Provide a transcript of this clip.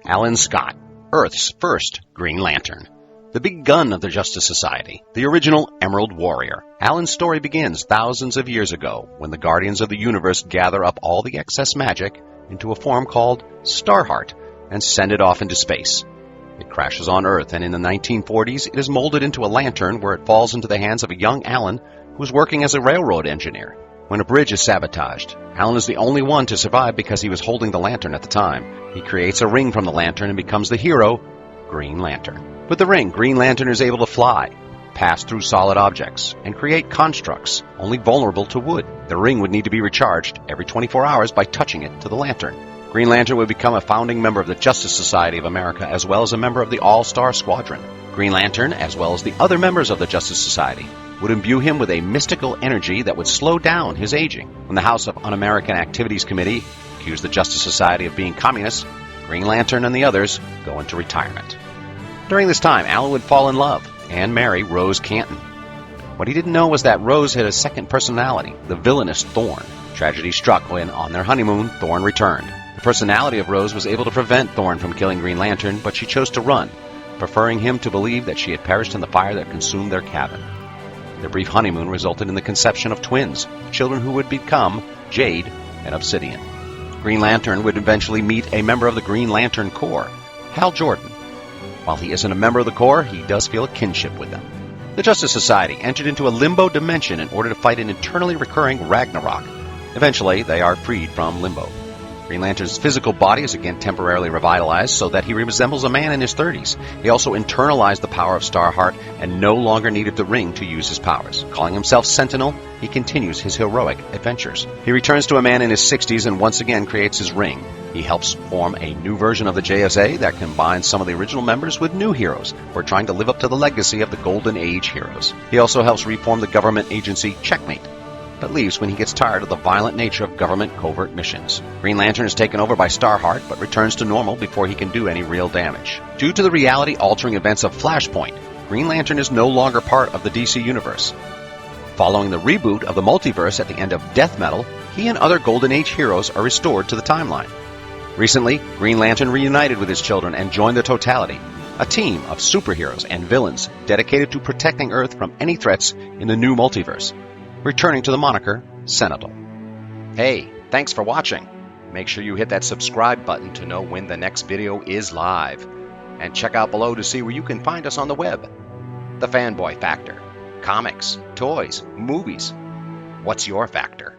Alan Scott, Earth's first Green Lantern. The big gun of the Justice Society, the original Emerald Warrior. Alan's story begins thousands of years ago when the Guardians of the Universe gather up all the excess magic into a form called Starheart and send it off into space. It crashes on Earth, and in the 1940s it is molded into a lantern where it falls into the hands of a young Alan who is working as a railroad engineer. When a bridge is sabotaged, Alan is the only one to survive because he was holding the lantern at the time. He creates a ring from the lantern and becomes the hero, Green Lantern. With the ring, Green Lantern is able to fly, pass through solid objects, and create constructs only vulnerable to wood. The ring would need to be recharged every 24 hours by touching it to the lantern. Green Lantern would become a founding member of the Justice Society of America as well as a member of the All-Star Squadron. Green Lantern, as well as the other members of the Justice Society, would imbue him with a mystical energy that would slow down his aging. When the House of Un-American Activities Committee accused the Justice Society of being communists, Green Lantern and the others go into retirement. During this time, Alan would fall in love and marry Rose Canton. What he didn't know was that Rose had a second personality, the villainous Thorn. Tragedy struck when, on their honeymoon, Thorn returned. The personality of Rose was able to prevent Thorn from killing Green Lantern, but she chose to run, preferring him to believe that she had perished in the fire that consumed their cabin. Their brief honeymoon resulted in the conception of twins, children who would become Jade and Obsidian. Green Lantern would eventually meet a member of the Green Lantern Corps, Hal Jordan. While he isn't a member of the Corps, he does feel a kinship with them. The Justice Society entered into a limbo dimension in order to fight an eternally recurring Ragnarok. Eventually, they are freed from limbo. Green Lantern's physical body is again temporarily revitalized so that he resembles a man in his 30s. He also internalized the power of Starheart and no longer needed the ring to use his powers. Calling himself Sentinel, he continues his heroic adventures. He returns to a man in his 60s and once again creates his ring. He helps form a new version of the JSA that combines some of the original members with new heroes who are trying to live up to the legacy of the Golden Age heroes. He also helps reform the government agency Checkmate, but leaves when he gets tired of the violent nature of government covert missions. Green Lantern is taken over by Starheart, but returns to normal before he can do any real damage. Due to the reality-altering events of Flashpoint, Green Lantern is no longer part of the DC Universe. Following the reboot of the multiverse at the end of Death Metal, he and other Golden Age heroes are restored to the timeline. Recently, Green Lantern reunited with his children and joined the Totality, a team of superheroes and villains dedicated to protecting Earth from any threats in the new multiverse, returning to the moniker Sentinel. Hey, thanks for watching. Make sure you hit that subscribe button to know when the next video is live. And check out below to see where you can find us on the web. The Fanboy Factor. Comics, toys, movies. What's your factor?